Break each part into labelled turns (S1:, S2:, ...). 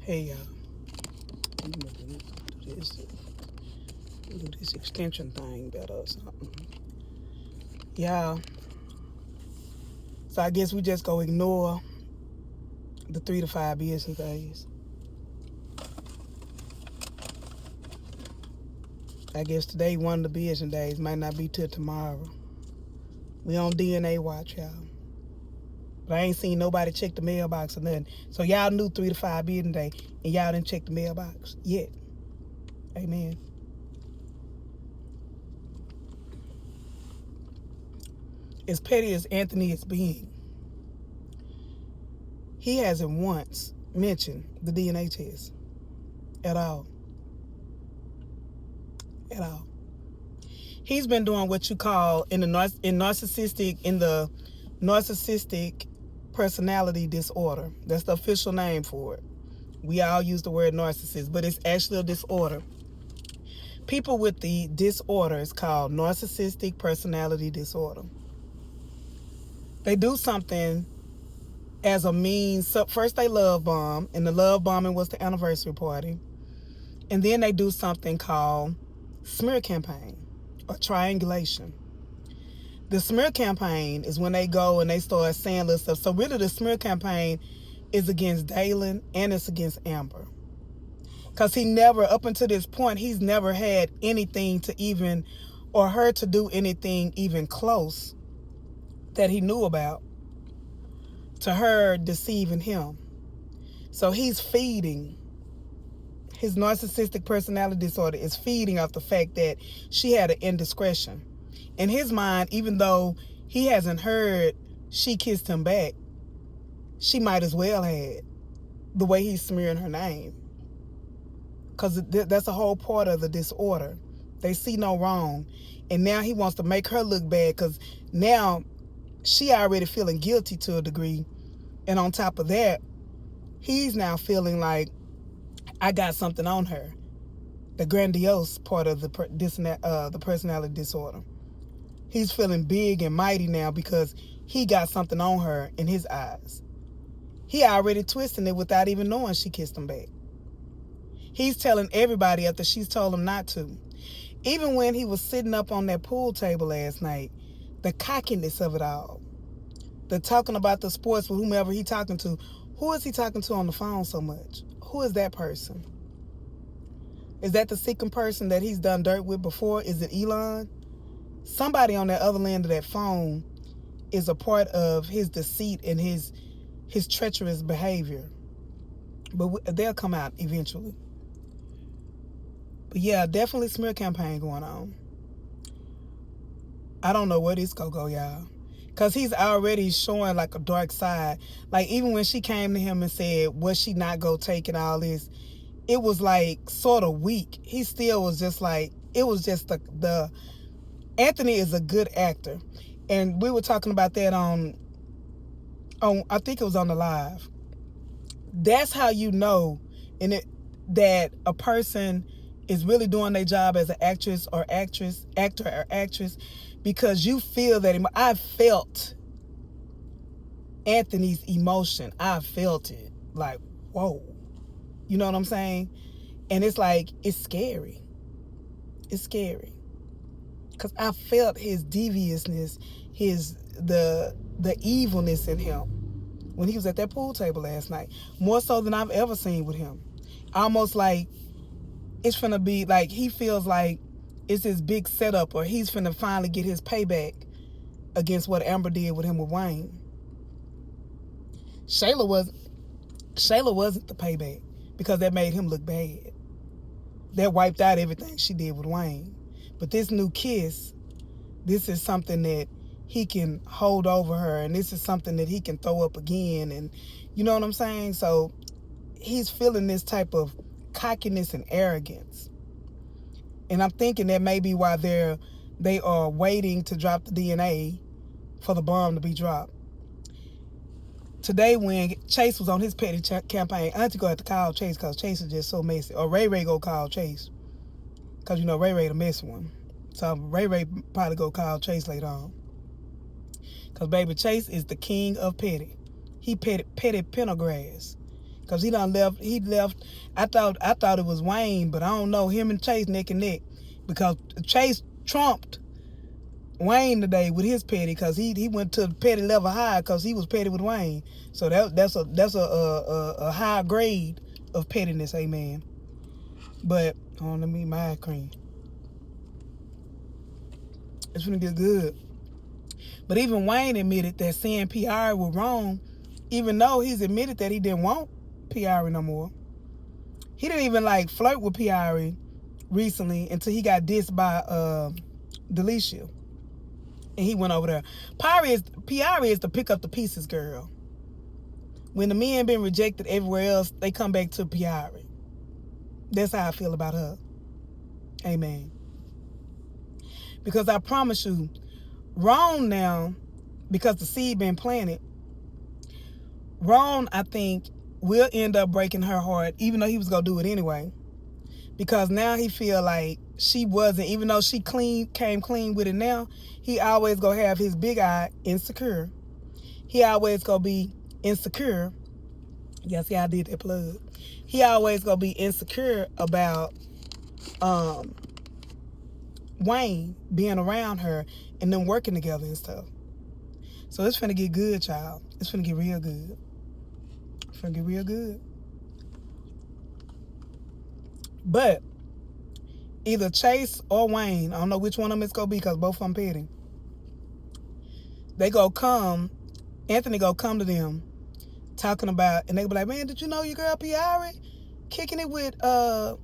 S1: Hey y'all, I'm gonna do this extension thing better or something. Yeah, so I guess we just go ignore the 3 to 5 business days. I guess today one of the business days might not be till tomorrow. We on DNA watch, y'all. But I ain't seen nobody check the mailbox or nothing. So y'all knew 3 to 5 business day and y'all didn't check the mailbox yet. Amen. As petty as Anthony is being, he hasn't once mentioned the DNA test at all. At all. He's been doing what you call in the narcissistic personality disorder. That's the official name for it. We all use the word narcissist, but it's actually a disorder. People with the disorder is called narcissistic personality disorder. They do something as a means. So first they love bomb, and the love bombing was the anniversary party. And then they do something called smear campaign or triangulation. The smear campaign is when they go and they start saying little stuff. So really the smear campaign is against Dalen and it's against Amber. Because he never, up until this point, he's never had anything to even, or her to do anything even close that he knew about to her deceiving him. So he's feeding, his narcissistic personality disorder is feeding off the fact that she had an indiscretion. In his mind, even though he hasn't heard she kissed him back, she might as well had, the way he's smearing her name. Because that's a whole part of the disorder. They see no wrong. And now he wants to make her look bad because now she already feeling guilty to a degree. And on top of that, he's now feeling like I got something on her. The grandiose part of the personality disorder. He's feeling big and mighty now because he got something on her in his eyes. He already twisting it without even knowing she kissed him back. He's telling everybody after she's told him not to. Even when he was sitting up on that pool table last night, the cockiness of it all. The talking about the sports with whomever he talking to. Who is he talking to on the phone so much? Who is that person? Is that the second person that he's done dirt with before? Is it Elon? Somebody on the other end of that phone is a part of his deceit and his treacherous behavior. But they'll come out eventually. But yeah, definitely smear campaign going on. I don't know where this gonna go, y'all. Because he's already showing like a dark side. Like even when she came to him and said, was she not gonna take it, all this, it was like sort of weak. He still was just like, it was just the Anthony is a good actor. And we were talking about that on I think it was on the live. That's how you know that a person is really doing their job as an actor or actress, because you feel that. I felt Anthony's emotion. I felt it. Like, whoa. You know what I'm saying? And it's like, it's scary. It's scary. Because I felt his deviousness, the evilness in him when he was at that pool table last night. More so than I've ever seen with him. Almost like it's finna be like he feels like it's this big setup, or he's finna finally get his payback against what Amber did with him with Wayne. Shayla wasn't the payback because that made him look bad. That wiped out everything she did with Wayne. But this new kiss, this is something that he can hold over her, and this is something that he can throw up again, and you know what I'm saying? So he's feeling this type of cockiness and arrogance. And I'm thinking that may be why they are waiting to drop the DNA for the bomb to be dropped. Today when Chase was on his petty campaign, Auntie gonna have to call Chase because Chase is just so messy. Or Ray go call Chase. Because you know Ray the messy one. So Ray probably go call Chase later on. Because baby, Chase is the king of petty. He petty Pendergrass. Because Cause he left. I thought it was Wayne, but I don't know. Him and Chase neck and neck, because Chase trumped Wayne today with his petty, cause he went to petty level high, cause he was petty with Wayne. So that's a high grade of pettiness, amen. But let me eat my ice cream. It's gonna get good. But even Wayne admitted that saying PR was wrong, even though he's admitted that he didn't want PR no more. He didn't even flirt with PR recently until he got dissed by Delicia. And he went over there. PR is to pick up the pieces girl. When the men been rejected everywhere else, they come back to PR. That's how I feel about her. Amen. Because I promise you, Ron now, because the seed been planted, Ron, I think, will end up breaking her heart, even though he was going to do it anyway. Because now he feel like she wasn't, even though she came clean with it now, he always going to have his big eye insecure. He always going to be insecure. Yes, yeah, I did that plug. He always going to be insecure about Wayne being around her and them working together and stuff. So it's finna get good, child. It's finna get real good. It's finna get real good. But either Chase or Wayne, I don't know which one of them it's gonna be, because both of them petty. They go come, Anthony go come to them talking about, and they be like, man, did you know your girl Piari kicking it with Iman,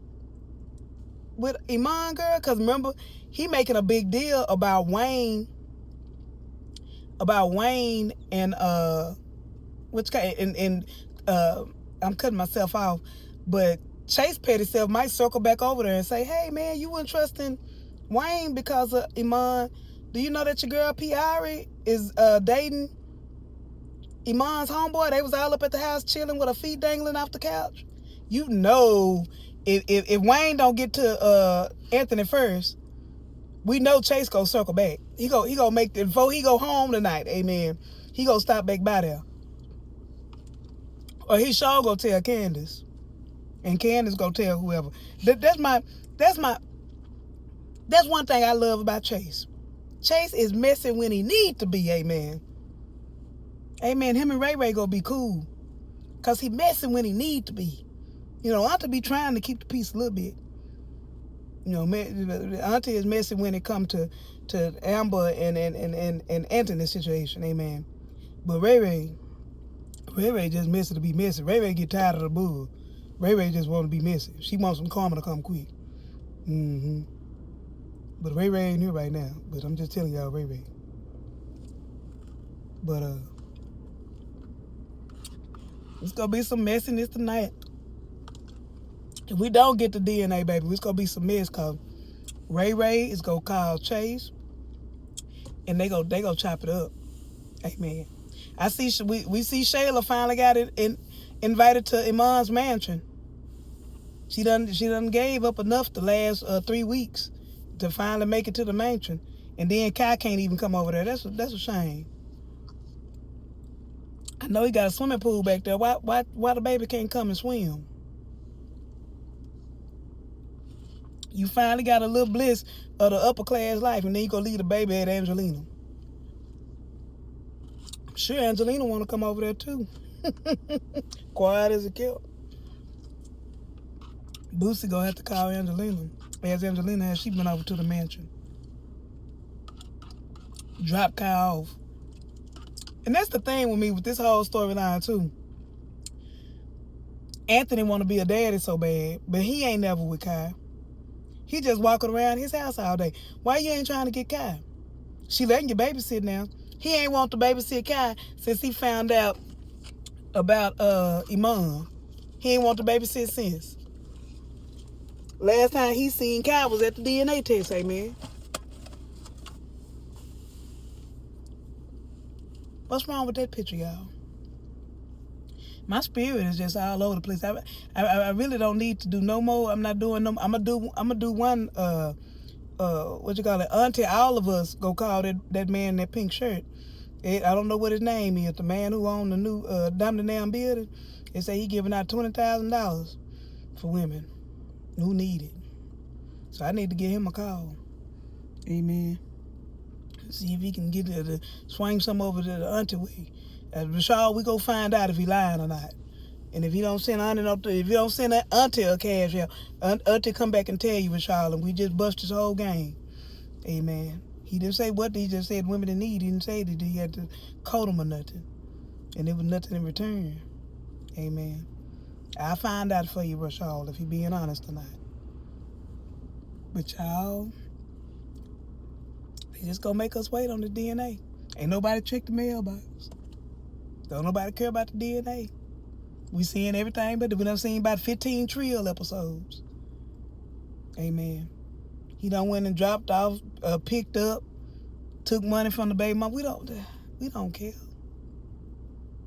S1: girl? Because remember, he making a big deal about Wayne and I'm cutting myself off, but Chase petty self might circle back over there and say, hey man, you weren't trusting Wayne because of Iman. Do you know that your girl Piari is dating Iman's homeboy? They was all up at the house chilling with her feet dangling off the couch. You know, if Wayne don't get to Anthony first, we know Chase gonna circle back. He gonna make it before he go home tonight. Amen. He gonna stop back by there, or he sure go tell Candace, and Candace go tell whoever. That's one thing I love about Chase. Chase is messy when he need to be. Amen. Amen. Him and Ray gonna be cool, cause he messy when he need to be. You know, Auntie be trying to keep the peace a little bit. You know, Auntie is messy when it come to Amber and Anthony's situation. Amen. But Ray just messy to be messy. Ray get tired of the bull. Ray just want to be messy. She wants some karma to come quick. But Ray ain't here right now. But I'm just telling y'all, Ray. But it's gonna be some messiness tonight. If we don't get the DNA, baby, it's gonna be some mess, cause Ray is gonna call Chase, and they go chop it up. Amen. We see Shayla finally got invited to Iman's mansion. She done gave up enough the last 3 weeks to finally make it to the mansion, and then Kai can't even come over there. That's a shame. I know he got a swimming pool back there. Why the baby can't come and swim? You finally got a little bliss of the upper class life, and then you go leave the baby at Angelina. I'm sure Angelina want to come over there too. Quiet as a kid. Boosie gonna have to call Angelina. As Angelina has, she been over to the mansion. Drop Kai off. And that's the thing with me with this whole storyline too. Anthony want to be a daddy so bad, but he ain't never with Kai. He just walking around his house all day. Why you ain't trying to get Kai? She letting you babysit now. He ain't want to babysit Kai since he found out about Iman. He ain't want to babysit since. Last time he seen Kai was at the DNA test, amen. What's wrong with that picture, y'all? My spirit is just all over the place. I really don't need to do no more. I'm not doing no. I'm gonna do one. What you call it? Auntie, all of us go call that man in that pink shirt. I don't know what his name is. The man who owned the new Damn building, they say he giving out $20,000 for women who need it. So I need to give him a call. Amen. See if he can get to swing some over to the auntie way. Rashad, we go find out if he lying or not. And if he don't send that auntie a cash out, auntie come back and tell you, Rashad, and we just bust his whole game. Amen. He didn't say what, he just said women in need. He didn't say that he had to code them or nothing. And there was nothing in return. Amen. I'll find out for you, Rashad, if he being honest or not. But y'all, they just gonna make us wait on the DNA. Ain't nobody check the mailbox. Don't nobody care about the DNA. We seeing everything, but we done seen about 15 Trill episodes. Amen. He done went and dropped off, picked up, took money from the baby mom. We don't care.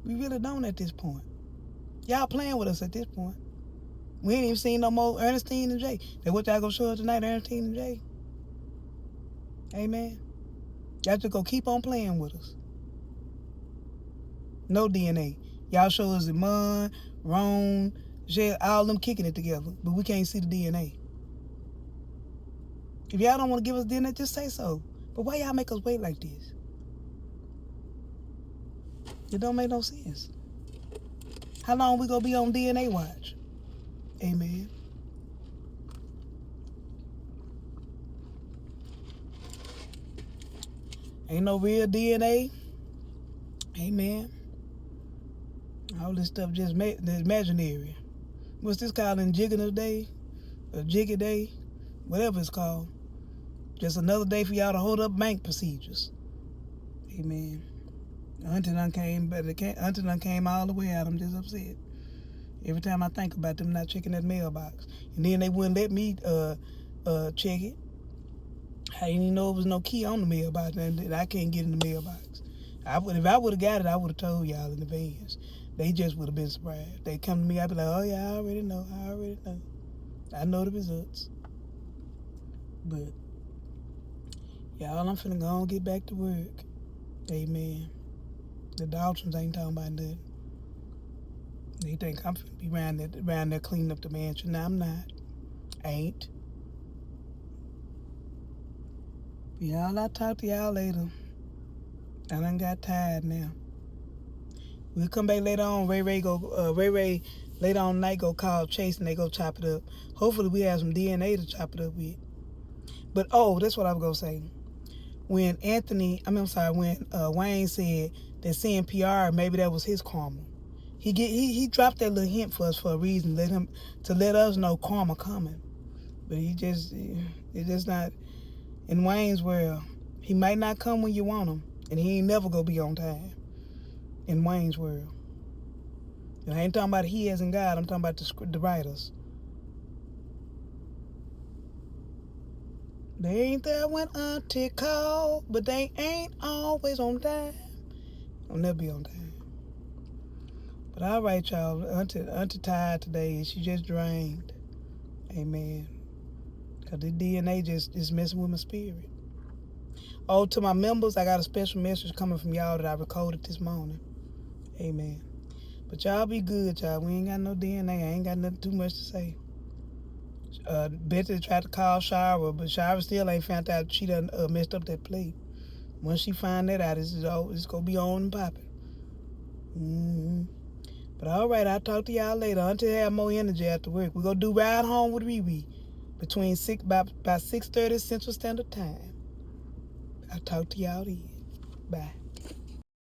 S1: We really don't at this point. Y'all playing with us at this point. We ain't even seen no more Ernestine and Jay. That what y'all gonna show us tonight, Ernestine and Jay? Amen. Y'all just gonna keep on playing with us. No DNA. Y'all show us Iman, Ron, Shayla, all them kicking it together, but we can't see the DNA. If y'all don't want to give us DNA, just say so. But why y'all make us wait like this? It don't make no sense. How long we gonna be on DNA watch? Amen. Ain't no real DNA. Amen. All this stuff just imaginary. What's this called? Jigger Day? Or Jiggy Day? Whatever it's called. Just another day for y'all to hold up bank procedures. Amen. Auntie done came all the way out. I'm just upset. Every time I think about them not checking that mailbox. And then they wouldn't let me check it. I didn't even know there was no key on the mailbox and I can't get in the mailbox. If I would have got it, I would have told y'all in advance. They just would have been surprised. They come to me, I'd be like, oh yeah, I already know. I know the results. But y'all, I'm finna go and get back to work. Amen. The Daltons ain't talking about nothing. They think I'm finna be around there cleaning up the mansion. No, I'm not. Ain't. Y'all, I'll talk to y'all later. I done got tired now. We'll come back later on. Ray later on night go call Chase and they go chop it up. Hopefully we have some DNA to chop it up with. But that's what I was gonna say. When Wayne said that seeing PR, maybe that was his karma. He dropped that little hint for us for a reason, to let us know karma coming. But it's just not in Wayne's world. He might not come when you want him, and he ain't never gonna be on time. In Wayne's world. And I ain't talking about he as in God, I'm talking about the writers. They ain't there when auntie call, but they ain't always on time. I'll never be on time. But all right, y'all. Auntie tired today. She just drained. Amen. Because the DNA just messing with my spirit. Oh, to my members, I got a special message coming from y'all that I recorded this morning. Amen. But y'all be good, y'all. We ain't got no DNA. I ain't got nothing too much to say. Betty tried to call Shara, but Shara still ain't found out she done messed up that plate. Once she find that out, it's going to be on and popping. Mm-hmm. But all right, I'll talk to y'all later. Until I have more energy after work. We're going to do Ride Home with ReRe between about 6:30 Central Standard Time. I'll talk to y'all then. Bye.